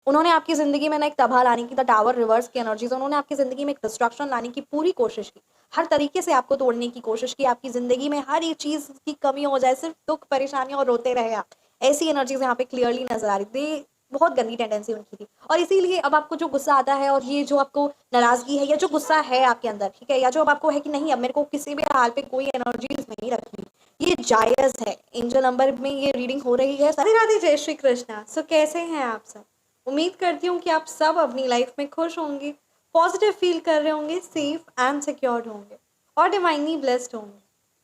उन्होंने आपकी ज़िंदगी में ना एक तबाह लाने की, द टावर रिवर्स की एनर्जीज़, उन्होंने आपकी ज़िंदगी में एक डिस्ट्रक्शन लाने की पूरी कोशिश की। हर तरीके से आपको तोड़ने की कोशिश की, आपकी ज़िंदगी में हर एक चीज़ की कमी हो जाए, सिर्फ़ दुःख, परेशानी और रोते रहे आप। ऐसी एनर्जीज़ यहाँ पे क्लियरली नज़र आ रही थी। बहुत गंदी टेंडेंसी उनकी थी और इसीलिए अब आपको जो गुस्सा आता है और ये जो आपको नाराज़गी है या जो गुस्सा है आपके अंदर, ठीक है? या जो अब आपको है कि नहीं, अब मेरे को किसी भी हाल पे कोई एनर्जीज़ नहीं रखनी, ये जायज़ है। एंजल नंबर में ये रीडिंग हो रही है। राधे राधे, जय श्री कृष्णा। सो कैसे हैं आप सब? उम्मीद करती हूँ कि आप सब अपनी लाइफ में खुश होंगे, पॉजिटिव फील कर रहे होंगे, सेफ एंड सिक्योर्ड होंगे और डिवाइनली ब्लेस्ड होंगे।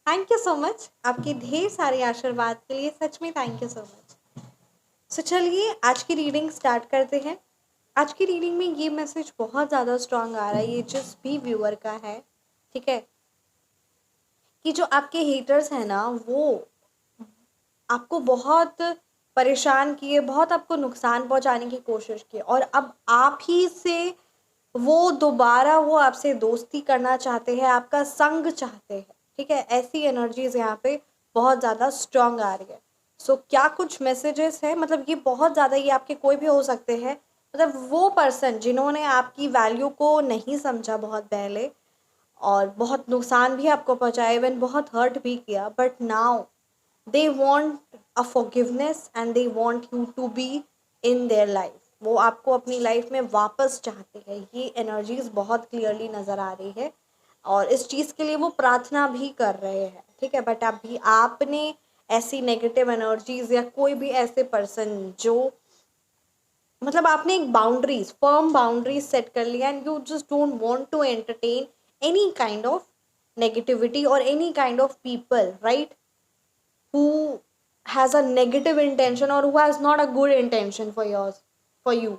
थैंक यू सो मच आपके ढेर सारे आशीर्वाद के लिए, सच में थैंक यू सो मच। सो चलिए आज की रीडिंग स्टार्ट करते हैं। आज की रीडिंग में ये मैसेज बहुत ज़्यादा स्ट्रांग आ रहा है, ये जिस भी व्यूअर का है, ठीक है, कि जो आपके हेटर्स हैं ना, वो आपको बहुत परेशान किए, बहुत आपको नुकसान पहुंचाने की कोशिश की और अब आप ही से वो आपसे दोस्ती करना चाहते हैं, आपका संग चाहते हैं, ठीक है? ऐसी एनर्जीज यहाँ पे बहुत ज़्यादा स्ट्रांग आ रही है। सो क्या कुछ मैसेजेस हैं, मतलब ये बहुत ज़्यादा, ये आपके कोई भी हो सकते हैं, मतलब वो पर्सन जिन्होंने आपकी वैल्यू को नहीं समझा बहुत पहले और बहुत नुकसान भी आपको पहुंचाया, इवन बहुत हर्ट भी किया, but now they want a forgiveness and they want you to be in their life। वो आपको अपनी लाइफ में वापस चाहते हैं, ये एनर्जीज बहुत क्लियरली नज़र आ रही है और इस चीज़ के लिए वो प्रार्थना भी कर रहे हैं, ठीक है? बट अभी आपने ऐसी नेगेटिव एनर्जीज या कोई भी ऐसे पर्सन जो, मतलब आपने एक बाउंड्रीज, फर्म बाउंड्रीज सेट कर लिया and you just don't want to entertain any kind of negativity और any kind of people, right, who has a negative intention or who has not a good intention for yours, for you।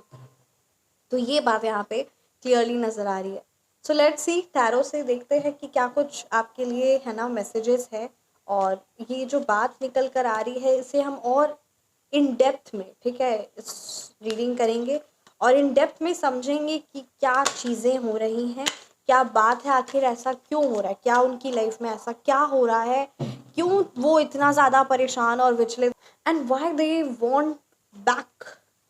तो ये बात यहाँ पे clearly नज़र आ रही है। सो लेट्स सी, टैरो से देखते हैं कि क्या कुछ आपके लिए है ना मैसेजेस है और ये जो बात निकल कर आ रही है इसे हम और इन डेप्थ में, ठीक है, इस रीडिंग करेंगे और इन डेप्थ में समझेंगे कि क्या चीज़ें हो रही हैं, क्या बात है, आखिर ऐसा क्यों हो रहा है, क्या उनकी लाइफ में ऐसा क्या हो रहा है, क्यों वो इतना ज़्यादा परेशान और विचलित, and why they want back,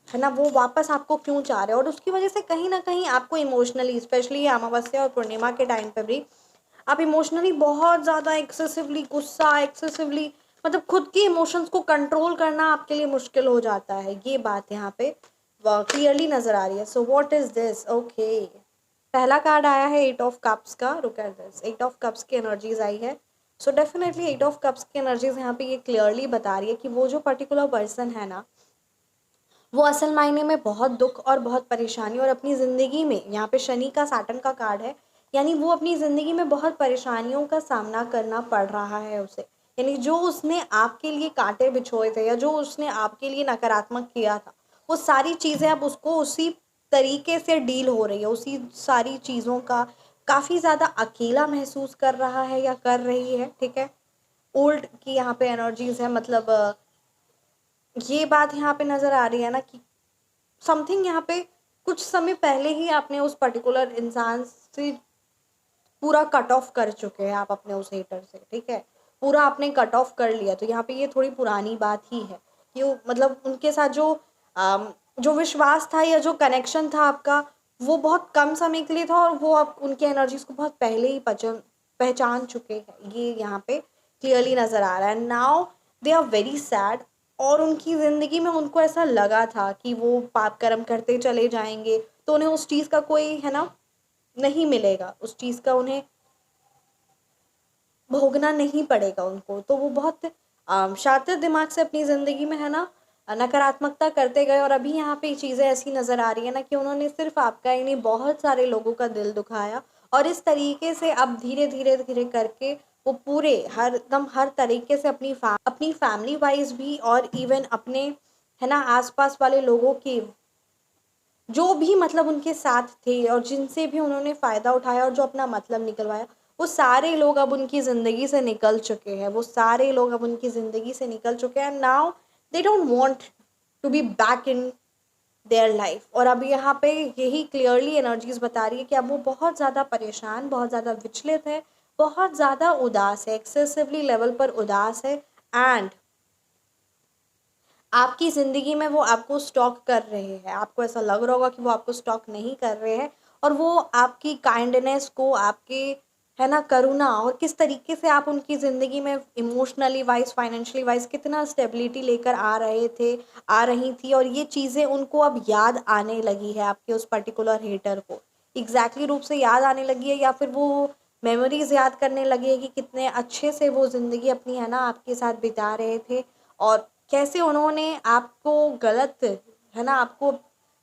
है ना, वो वापस आपको क्यों चाह रहे हैं और उसकी वजह से कहीं ना कहीं आपको इमोशनली, स्पेशली अमावस्या और पूर्णिमा के टाइम पे भी आप इमोशनली बहुत ज़्यादा एक्सेसिवली गुस्सा, एक्सेसिवली, मतलब खुद की इमोशंस को कंट्रोल करना आपके लिए मुश्किल हो जाता है। ये बात यहाँ पे क्लियरली नज़र आ रही है। So what is this? Okay, पहला कार्ड आया है एट ऑफ कप्स का। रुक at this, eight of cups की एनर्जीज आई है। So definitely eight of cups की एनर्जीज यहाँ पे ये क्लियरली बता रही है कि वो जो पर्टिकुलर पर्सन है ना, वो असल मायने में बहुत दुख और बहुत परेशानी और अपनी ज़िंदगी में, यहाँ पे शनि का सैटर्न का कार्ड है, यानी वो अपनी ज़िंदगी में बहुत परेशानियों का सामना करना पड़ रहा है उसे, यानी जो उसने आपके लिए कांटे बिछोए थे या जो उसने आपके लिए नकारात्मक किया था, वो सारी चीज़ें अब उसको उसी तरीके से डील हो रही है, उसी सारी चीज़ों का काफ़ी ज़्यादा अकेला महसूस कर रहा है या कर रही है, ठीक है? ओल्ड की यहाँ पे एनर्जीज है, मतलब ये बात यहाँ पे नज़र आ रही है ना कि समथिंग यहाँ पे कुछ समय पहले ही आपने उस पर्टिकुलर इंसान से पूरा कट ऑफ कर चुके हैं आप अपने उस हेटर से, ठीक है? पूरा आपने कट ऑफ कर लिया। तो यहाँ पे ये थोड़ी पुरानी बात ही है कि मतलब उनके साथ जो जो विश्वास था या जो कनेक्शन था आपका, वो बहुत कम समय के लिए था और वो आप उनकी एनर्जीज को बहुत पहले ही पहचान चुके हैं, ये यहाँ पे क्लियरली नज़र आ रहा है। Now they are very sad और उनकी ज़िंदगी में उनको ऐसा लगा था कि वो पाप कर्म करते चले जाएंगे तो उन्हें उस चीज़ का कोई, है ना, नहीं मिलेगा, उस चीज़ का उन्हें भोगना नहीं पड़ेगा उनको। तो वो बहुत शातिर दिमाग से अपनी ज़िंदगी में, है ना, नकारात्मकता करते गए और अभी यहाँ पे चीज़ें ऐसी नज़र आ रही है ना कि उन्होंने सिर्फ आपका ही नहीं, बहुत सारे लोगों का दिल दुखाया और इस तरीके से अब धीरे धीरे धीरे करके वो पूरे हर एकदम हर तरीके से अपनी फैमिली वाइज भी और इवन अपने, है ना, आसपास वाले लोगों की, जो भी मतलब उनके साथ थे और जिनसे भी उन्होंने फ़ायदा उठाया और जो अपना मतलब निकलवाया, वो सारे लोग अब उनकी ज़िंदगी से निकल चुके हैं, वो सारे लोग अब उनकी ज़िंदगी से निकल चुके हैं। Now they don't want to be back in their life और अब यहाँ पे यही क्लियरली एनर्जीज बता रही है कि अब वो बहुत ज़्यादा परेशान, बहुत ज़्यादा विचलित है, बहुत ज़्यादा उदास है, एक्सेसिवली लेवल पर उदास है एंड आपकी ज़िंदगी में वो आपको स्टॉक कर रहे हैं, आपको ऐसा लग रहा होगा कि वो आपको स्टॉक नहीं कर रहे हैं, और वो आपकी काइंडनेस को, आपके है ना करुणा, और किस तरीके से आप उनकी ज़िंदगी में इमोशनली वाइज, फाइनेंशियली वाइज कितना स्टेबिलिटी लेकर आ रहे थे, आ रही थी, और ये चीज़ें उनको अब याद आने लगी है, आपके उस पर्टिकुलर हेटर को एग्जैक्टली रूप से याद आने लगी है, या फिर वो मेमोरीज याद करने लगे हैं कि कितने अच्छे से वो ज़िंदगी अपनी है ना आपके साथ बिता रहे थे, और कैसे उन्होंने आपको गलत, है ना, आपको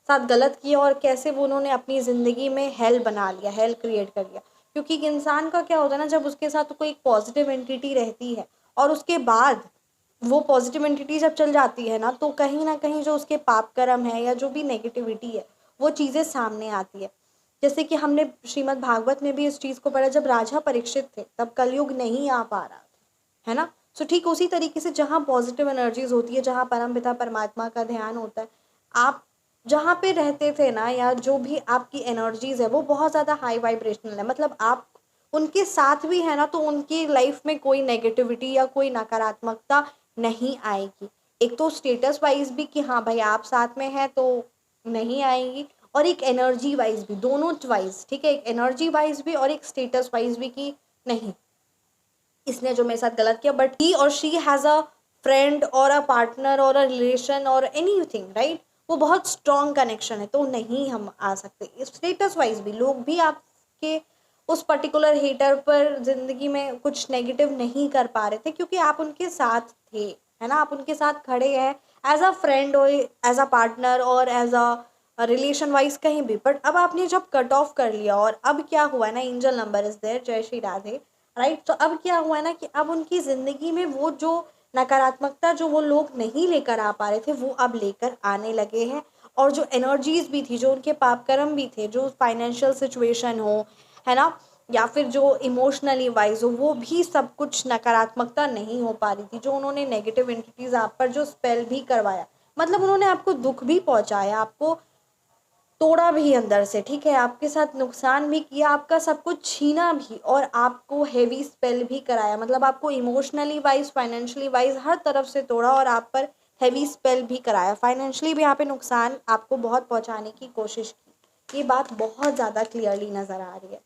साथ गलत किया, और कैसे वो उन्होंने अपनी ज़िंदगी में हेल बना लिया, हेल क्रिएट कर लिया। क्योंकि एक इंसान का क्या होता है ना, जब उसके साथ कोई एक पॉजिटिव एंटिटी रहती है और उसके बाद वो पॉजिटिव एंटिटी जब चल जाती है ना कहीं जो उसके पाप कर्म है या जो भी नेगेटिविटी है, वो चीज़ें सामने आती है। जैसे कि हमने श्रीमद् भागवत में भी इस चीज़ को पढ़ा, जब राजा परीक्षित थे तब कलयुग नहीं आ पा रहा था, है ना। सो ठीक उसी तरीके से जहाँ पॉजिटिव एनर्जीज होती है, जहाँ परमपिता परमात्मा का ध्यान होता है, आप जहाँ पे रहते थे ना, या जो भी आपकी एनर्जीज है वो बहुत ज़्यादा हाई वाइब्रेशनल है, मतलब आप उनके साथ भी है ना, तो उनकी लाइफ में कोई नेगेटिविटी या कोई नकारात्मकता नहीं आएगी। एक तो स्टेटस वाइज भी कि हाँ भाई आप साथ में हैं तो नहीं आएंगी, और एक एनर्जी वाइज भी, दोनों वाइज, ठीक है, एक एनर्जी वाइज भी और एक स्टेटस वाइज भी कि नहीं, इसने जो मेरे साथ गलत किया, बट ही और शी हैज़ अ फ्रेंड और अ पार्टनर और अ रिलेशन और एनीथिंग, राइट, वो बहुत स्ट्रॉन्ग कनेक्शन है, तो नहीं हम आ सकते। स्टेटस वाइज भी लोग भी आपके उस पर्टिकुलर हेटर पर ज़िंदगी में कुछ नेगेटिव नहीं कर पा रहे थे, क्योंकि आप उनके साथ थे, है ना, आप उनके साथ खड़े हैं एज अ फ्रेंड और एज अ पार्टनर और एज अ रिलेशन वाइज कहीं भी। बट अब आपने जब कट ऑफ कर लिया, और अब क्या हुआ है ना, एंजल नंबर इज देयर, जय श्री राधे, राइट। तो अब क्या हुआ है ना कि अब उनकी ज़िंदगी में वो जो नकारात्मकता जो वो लोग नहीं लेकर आ पा रहे थे, वो अब लेकर आने लगे हैं, और जो एनर्जीज भी थी, जो उनके पाप कर्म भी थे, जो फाइनेंशियल सिचुएशन हो, है ना, या फिर जो इमोशनली वाइज हो, वो भी सब कुछ नकारात्मकता नहीं हो पा रही थी, जो उन्होंने नेगेटिव एंटिटीज आप पर जो स्पेल भी करवाया, मतलब उन्होंने आपको दुख भी पहुंचाया, आपको तोड़ा भी अंदर से, ठीक है, आपके साथ नुकसान भी किया, आपका सब कुछ छीना भी, और आपको हेवी स्पेल भी कराया, मतलब आपको इमोशनली वाइज, फाइनेंशियली वाइज हर तरफ से तोड़ा, और आप पर हेवी स्पेल भी कराया, फाइनेंशियली भी यहाँ पे नुकसान आपको बहुत पहुंचाने की कोशिश की। ये बात बहुत ज़्यादा क्लियरली नज़र आ रही है।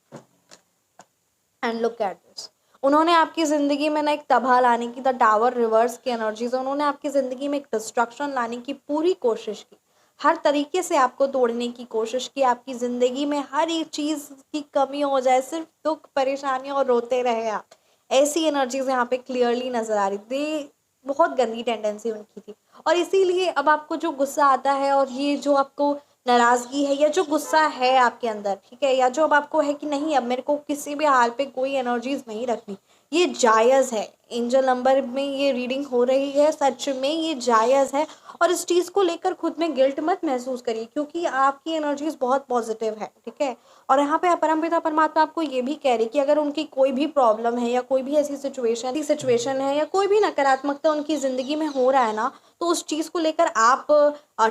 एंड लुक एट दिस, उन्होंने आपकी ज़िंदगी में ना एक तबाह लाने की, द टावर रिवर्स की एनर्जीज, उन्होंने आपकी ज़िंदगी में एक डिस्ट्रक्शन लाने की पूरी कोशिश की, हर तरीके से आपको तोड़ने की कोशिश की, आपकी ज़िंदगी में हर एक चीज़ की कमी हो जाए, सिर्फ दुख परेशानी और रोते रहे आप, ऐसी एनर्जीज यहाँ पे क्लियरली नज़र आ रही थी। बहुत गंदी टेंडेंसी उनकी थी, और इसीलिए अब आपको जो गुस्सा आता है, और ये जो आपको नाराज़गी है, या जो गुस्सा है आपके अंदर, ठीक है, या जो अब आपको है कि नहीं अब मेरे को किसी भी हाल पे कोई एनर्जीज नहीं रखनी, ये जायज़ है। एंजल नंबर में ये रीडिंग हो रही है, सच में ये जायज़ है, और इस चीज़ को लेकर खुद में गिल्ट मत महसूस करिए, क्योंकि आपकी एनर्जीज बहुत पॉजिटिव है, ठीक है। और यहाँ पे परमपिता परमात्मा आपको ये भी कह रही कि अगर उनकी कोई भी प्रॉब्लम है, या कोई भी ऐसी सिचुएशन है, या कोई भी नकारात्मकता उनकी ज़िंदगी में हो रहा है ना, तो उस चीज़ को लेकर आप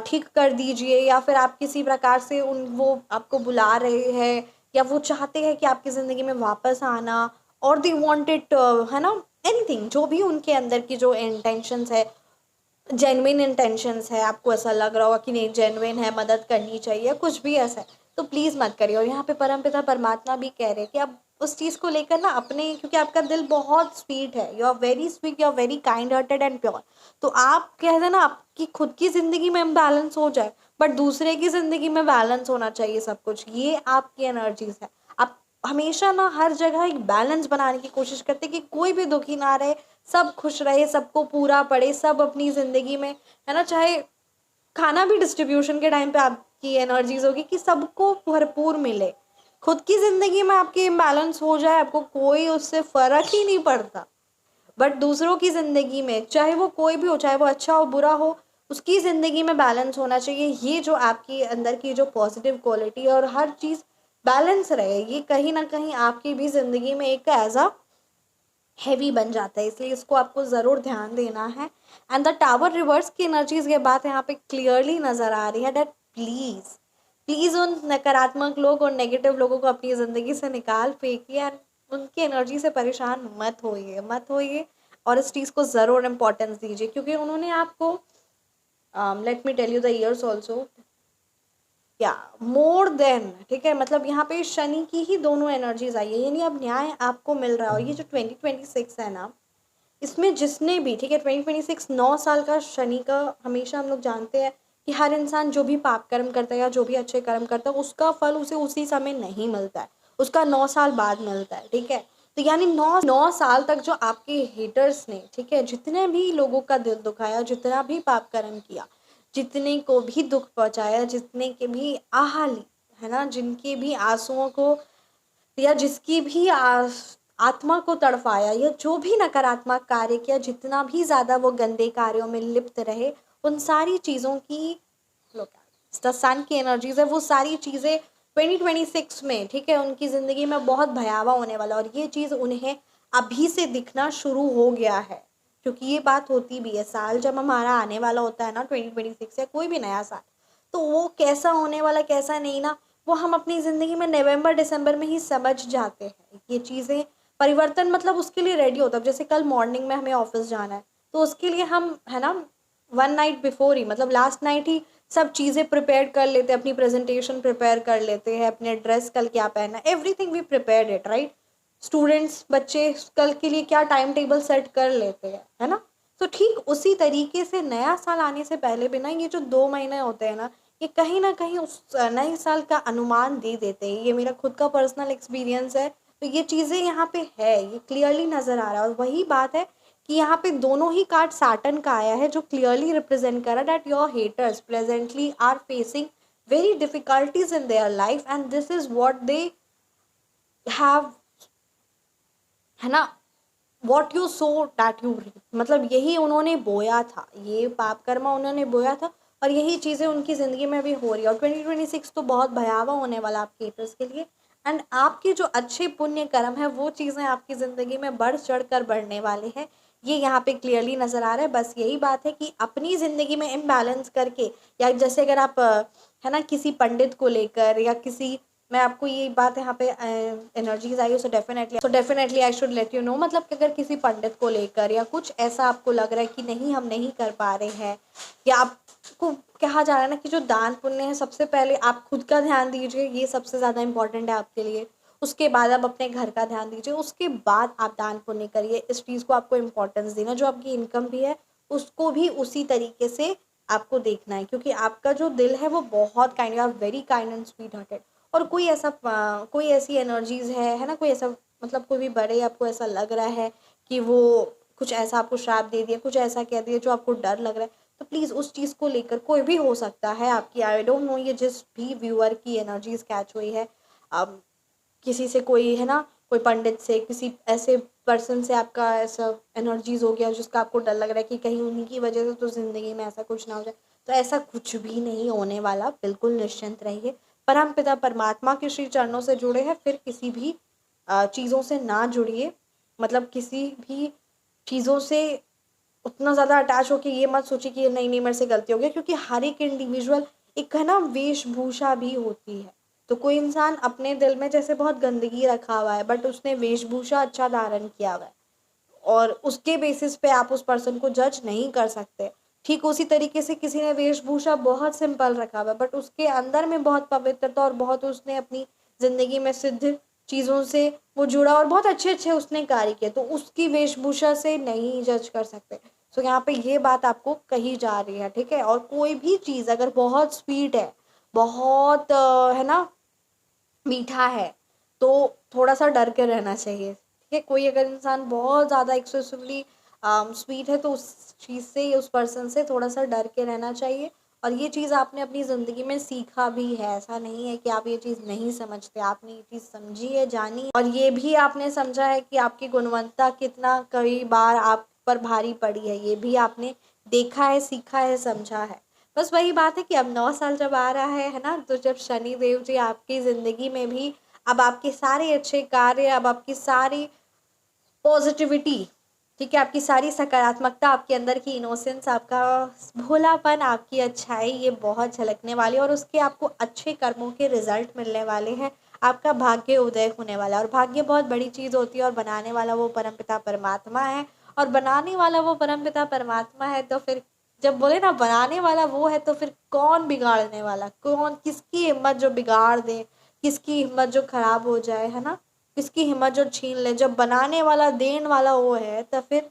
ठीक कर दीजिए, या फिर आप किसी प्रकार से उन वो आपको बुला रहे हैं, या वो चाहते हैं कि आपकी ज़िंदगी में वापस आना, और दे वांटेड, है ना, एनीथिंग, जो भी उनके अंदर की जो इंटेंशंस है, जेन्युइन इंटेंशंस है, आपको ऐसा लग रहा होगा कि नहीं जेन्युइन है, मदद करनी चाहिए, कुछ भी ऐसा है, तो प्लीज़ मत करिए। और यहाँ पे परमपिता परमात्मा भी कह रहे हैं कि आप उस चीज़ को लेकर ना अपने, क्योंकि आपका दिल बहुत स्वीट है, you are very sweet, you are very kind hearted and pure, तो आप कहते हैं ना आपकी खुद की ज़िंदगी में इम्बैलेंस हो जाए, बट दूसरे की ज़िंदगी में बैलेंस होना चाहिए सब कुछ, ये आपकी एनर्जीज है। आप हमेशा ना हर जगह एक बैलेंस बनाने की कोशिश करते कि कोई भी दुखी ना रहे, सब खुश रहे, सबको पूरा पड़े, सब अपनी ज़िंदगी में, है ना, चाहे खाना भी डिस्ट्रीब्यूशन के टाइम पे आपकी एनर्जीज होगी कि सबको भरपूर मिले। खुद की ज़िंदगी में आपके इम्बैलेंस हो जाए, आपको कोई उससे फ़र्क ही नहीं पड़ता, बट दूसरों की ज़िंदगी में, चाहे वो कोई भी हो, चाहे वो अच्छा हो बुरा हो, उसकी ज़िंदगी में बैलेंस होना चाहिए। ये जो आपकी अंदर की जो पॉजिटिव क्वालिटी है, और हर चीज़ बैलेंस रहे, ये कहीं ना कहीं आपकी भी ज़िंदगी में एक एज अ हैवी बन जाता है, इसलिए इसको आपको ज़रूर ध्यान देना है। एंड द टावर रिवर्स की एनर्जीज, ये बात यहाँ पे क्लियरली नज़र आ रही है डेट प्लीज़ प्लीज़ उन नकारात्मक लोग और नेगेटिव लोगों को अपनी ज़िंदगी से निकाल फेंकिए, एंड उनकी एनर्जी से परेशान मत होइए, मत होइए, और इस चीज़ को ज़रूर इम्पोर्टेंस दीजिए, क्योंकि उन्होंने आपको let me tell you the years also, या मोर देन, ठीक है, मतलब यहाँ पे शनि की ही दोनों एनर्जीज आई है, यानी अब न्याय आपको मिल रहा हो। ये जो 2026 है ना, इसमें जिसने भी, ठीक है, 2026 9 साल का शनि का, हमेशा हम लोग जानते हैं कि हर इंसान जो भी पाप कर्म करता है या जो भी अच्छे कर्म करता है उसका फल उसे उसी समय नहीं मिलता है, उसका 9 साल बाद मिलता है, ठीक है। तो यानी 9 साल तक जो आपके हेटर्स ने, ठीक है, जितने भी लोगों का दिल दुखाया, जितना भी पाप कर्म किया, जितने को भी दुख पहुंचाया, जितने के भी आह ली, है ना, जिनके भी आंसुओं को या जिसकी भी आत्मा को तड़पाया, या जो भी नकारात्मक कार्य किया, जितना भी ज़्यादा वो गंदे कार्यों में लिप्त रहे, उन सारी चीज़ों की द सन की एनर्जीज है, वो सारी चीज़ें 2026 में, ठीक है, उनकी ज़िंदगी में बहुत भयावह होने वाला, और ये चीज़ उन्हें अभी से दिखना शुरू हो गया है। क्योंकि ये बात होती भी है, साल जब हमारा आने वाला होता है ना 2026 या कोई भी नया साल, तो वो कैसा होने वाला कैसा नहीं ना, वो हम अपनी ज़िंदगी में नवंबर दिसंबर में ही समझ जाते हैं। ये चीज़ें परिवर्तन मतलब उसके लिए रेडी होता है। जैसे कल मॉर्निंग में हमें ऑफिस जाना है, तो उसके लिए हम, है ना, 1 नाइट बिफोर ही, मतलब लास्ट नाइट ही सब चीज़ें प्रिपेयर कर लेते हैं, अपनी प्रेजेंटेशन प्रिपेयर कर लेते हैं, अपने ड्रेस कल क्या पहनना, everything we prepared it, right. Students, बच्चे कल के लिए क्या टाइम टेबल सेट कर लेते हैं, है ना। तो ठीक उसी तरीके से नया साल आने से पहले भी ना, ये जो 2 महीने होते हैं ना, ये कहीं ना कहीं उस नए साल का अनुमान दे देते हैं। ये मेरा खुद का पर्सनल एक्सपीरियंस है, तो ये चीज़ें यहाँ पे है, ये क्लियरली नज़र आ रहा है। और वही बात है कि यहाँ पे दोनों ही कार्ड सैटर्न का आया है, जो क्लियरली रिप्रेजेंट कर रहा है that your haters presently are facing very difficulties in their life, and this is what they have, है ना, what you sow that you reap, मतलब यही उन्होंने बोया था, ये पाप कर्मा उन्होंने बोया था, और यही चीज़ें उनकी ज़िंदगी में भी हो रही है। और 2026 तो बहुत भयावह होने वाला आपके हेटर्स के लिए, एंड आपके जो अच्छे पुण्य कर्म है वो चीज़ें आपकी ज़िंदगी में बढ़ चढ़ कर बढ़ने वाले हैं, ये यहाँ पे क्लियरली नज़र आ रहा है। बस यही बात है कि अपनी ज़िंदगी में इम्बैलेंस करके, या जैसे अगर आप है ना, किसी पंडित को लेकर या किसी, मैं आपको ये बात यहाँ पे energies I, so definitely I should let you know, मतलब कि अगर किसी पंडित को लेकर या कुछ ऐसा आपको लग रहा है कि नहीं हम नहीं कर पा रहे हैं, या आपको कहा जा रहा है ना कि जो दान पुण्य है, सबसे पहले आप खुद का ध्यान दीजिए, ये सबसे ज़्यादा इंपॉर्टेंट है आपके लिए। उसके बाद आप अपने घर का ध्यान दीजिए, उसके बाद आप दान पुण्य करिए। इस चीज़ को आपको इम्पोर्टेंस देना, जो आपकी इनकम भी है उसको भी उसी तरीके से आपको देखना है, क्योंकि आपका जो दिल है वो बहुत काइंड, आप very kind and sweet hearted. और कोई ऐसा कोई ऐसी एनर्जीज है ना, कोई ऐसा, मतलब कोई भी बड़े आपको ऐसा लग रहा है कि वो कुछ ऐसा आपको श्राप दे दिया, कुछ ऐसा कह दिया जो आपको डर लग रहा है, तो प्लीज़ उस चीज़ को लेकर, कोई भी हो सकता है आपकी, आई डोंट नो, ये जिस भी व्यूअर की एनर्जीज कैच हुई है, किसी से कोई, है ना, कोई पंडित से, किसी ऐसे पर्सन से आपका ऐसा एनर्जीज हो गया जिसका आपको डर लग रहा है कि कहीं उन्हीं की वजह से तो ज़िंदगी में ऐसा कुछ ना हो जाए, तो ऐसा कुछ भी नहीं होने वाला, बिल्कुल निश्चिंत रहिए। परम पिता परमात्मा के श्री चरणों से जुड़े हैं, फिर किसी भी चीज़ों से ना जुड़िए, मतलब किसी भी चीज़ों से उतना ज़्यादा अटैच हो कि ये मत सोचिए कि नहीं नहीं मेरे से गलती हो गई, क्योंकि हर एक इंडिविजुअल एक, है ना, वेशभूषा भी होती है। तो कोई इंसान अपने दिल में जैसे बहुत गंदगी रखा हुआ है, बट उसने वेशभूषा अच्छा धारण किया हुआ है, और उसके बेसिस पे आप उस पर्सन को जज नहीं कर सकते। ठीक उसी तरीके से किसी ने वेशभूषा बहुत सिंपल रखा हुआ है, बट उसके अंदर में बहुत पवित्रता और बहुत उसने अपनी ज़िंदगी में सिद्ध चीज़ों से वो जुड़ा और बहुत अच्छे अच्छे उसने कार्य किए, तो उसकी वेशभूषा से नहीं जज कर सकते। सो यहाँ पे ये बात आपको कही जा रही है, ठीक है। और कोई भी चीज़ अगर बहुत स्वीट है, बहुत है ना, मीठा है, तो थोड़ा सा डर के रहना चाहिए, ठीक है। कोई अगर इंसान बहुत ज़्यादा एक्सेसिवली स्वीट है, तो उस चीज़ से, उस पर्सन से थोड़ा सा डर के रहना चाहिए। और ये चीज़ आपने अपनी ज़िंदगी में सीखा भी है, ऐसा नहीं है कि आप ये चीज़ नहीं समझते, आपने ये चीज़ समझी है, जानी है, और ये भी आपने समझा है कि आपकी गुणवत्ता कितना कई बार आप पर भारी पड़ी है, ये भी आपने देखा है, सीखा है, समझा है। बस वही बात है कि अब 9 साल जब आ रहा है ना, तो जब शनि देव जी आपकी ज़िंदगी में भी, अब आपके सारे अच्छे कार्य, अब आपकी सारी पॉजिटिविटी, ठीक है, आपकी सारी सकारात्मकता, आपके अंदर की इनोसेंस, आपका भोलापन, आपकी अच्छाई, ये बहुत झलकने वाली है, और उसके आपको अच्छे कर्मों के रिजल्ट मिलने वाले हैं। आपका भाग्य उदय होने वाला है, और भाग्य बहुत बड़ी चीज़ होती है, और बनाने वाला वो परमपिता परमात्मा है, और बनाने वाला वो परमपिता परमात्मा है, तो फिर जब बोले ना बनाने वाला वो है तो फिर कौन बिगाड़ने वाला, कौन, किसकी हिम्मत जो बिगाड़ दे, किसकी हिम्मत जो खराब हो जाए, है ना, किसकी हिम्मत जो छीन ले। जब बनाने वाला देने वाला वो है तो फिर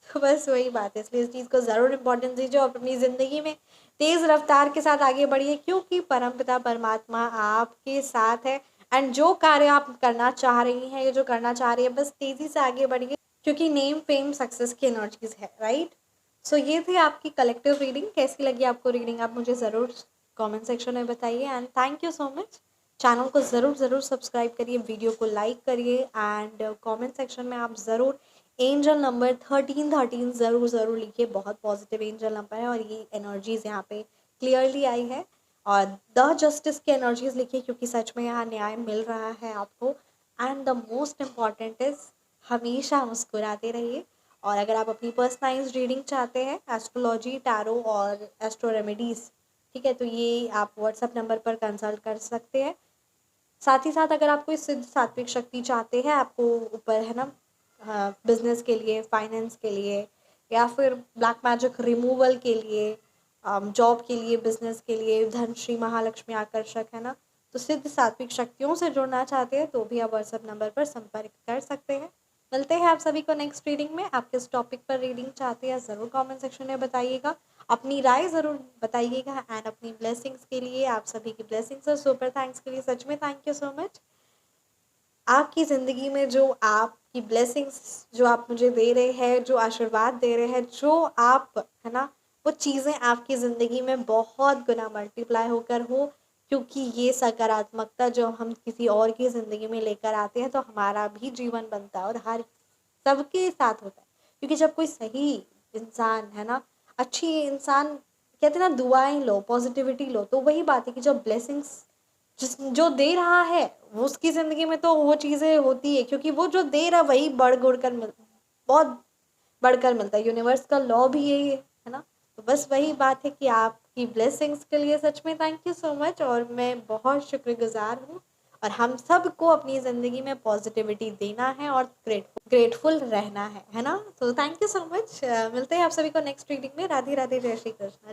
तो बस वही बात है। इसलिए इस चीज़ को ज़रूर इम्पोर्टेंस दीजिए और अपनी ज़िंदगी में तेज़ रफ्तार के साथ आगे बढ़िए, क्योंकि परमपिता परमात्मा आपके साथ है। एंड जो कार्य आप करना चाह रही हैं, ये जो करना चाह रही है, बस तेज़ी से आगे बढ़िए, क्योंकि नेम फेम सक्सेस की एनर्जीज है, राइट। सो ये थी आपकी कलेक्टिव रीडिंग। कैसी लगी आपको रीडिंग, आप मुझे ज़रूर कमेंट सेक्शन में बताइए। And thank you so much. Channel को ज़रूर ज़रूर सब्सक्राइब करिए, वीडियो को लाइक करिए एंड कमेंट सेक्शन में आप ज़रूर एंजल नंबर 1313 ज़रूर ज़रूर लिखिए। बहुत पॉजिटिव एंजल नंबर है और ये एनर्जीज़ यहाँ पे क्लियरली आई है। और द जस्टिस की एनर्जीज लिखिए, क्योंकि सच में यहाँ न्याय मिल रहा है आपको। And the most important is हमेशा मुस्कुराते रहिए। और अगर आप अपनी पर्सनलाइज्ड रीडिंग चाहते हैं, एस्ट्रोलॉजी, टैरो और एस्ट्रो रेमेडीज़, ठीक है, तो ये आप व्हाट्सएप नंबर पर कंसल्ट कर सकते हैं। साथ ही साथ अगर आप कोई सिद्ध सात्विक शक्ति चाहते हैं आपको ऊपर, है ना, बिजनेस के लिए, फाइनेंस के लिए, या फिर ब्लैक मैजिक रिमूवल के लिए, जॉब के लिए, बिजनेस के लिए, धन श्री महालक्ष्मी आकर्षक, है ना, तो सिद्ध सात्विक शक्तियों से जुड़ना चाहते हैं तो भी आप व्हाट्सएप नंबर पर संपर्क कर सकते हैं। मिलते हैं आप सभी को नेक्स्ट रीडिंग में। आप किस टॉपिक पर रीडिंग चाहते हैं ज़रूर कमेंट सेक्शन में बताइएगा, अपनी राय ज़रूर बताइएगा। एंड अपनी ब्लेसिंग्स के लिए, आप सभी की ब्लेसिंग्स और सुपर थैंक्स के लिए सच में थैंक यू सो मच। आपकी ज़िंदगी में जो आपकी ब्लेसिंग्स जो आप मुझे दे रहे हैं, जो आशीर्वाद दे रहे हैं, जो आप, है ना, वो चीज़ें आपकी ज़िंदगी में बहुत गुना मल्टीप्लाई होकर हो, क्योंकि ये सकारात्मकता जो हम किसी और की ज़िंदगी में लेकर आते हैं तो हमारा भी जीवन बनता है और हर सबके साथ होता है। क्योंकि जब कोई सही इंसान, है ना, अच्छी इंसान, कहते हैं ना, दुआएं लो, पॉजिटिविटी लो, तो वही बात है कि जब ब्लेसिंग्स जिस जो दे रहा है वो उसकी ज़िंदगी में तो वो चीज़ें होती है, क्योंकि वो जो दे रहा है वही बढ़ कर बहुत बढ़कर मिलता है। यूनिवर्स का लॉ भी यही है ना। तो बस वही बात है कि आपकी ब्लेसिंग्स के लिए सच में थैंक यू सो मच और मैं बहुत शुक्रगुजार हूँ। और हम सबको अपनी ज़िंदगी में पॉजिटिविटी देना है और ग्रेटफुल रहना है ना। तो थैंक यू सो मच। मिलते हैं आप सभी को नेक्स्ट रीडिंग में। राधे राधे, जय श्री कृष्ण।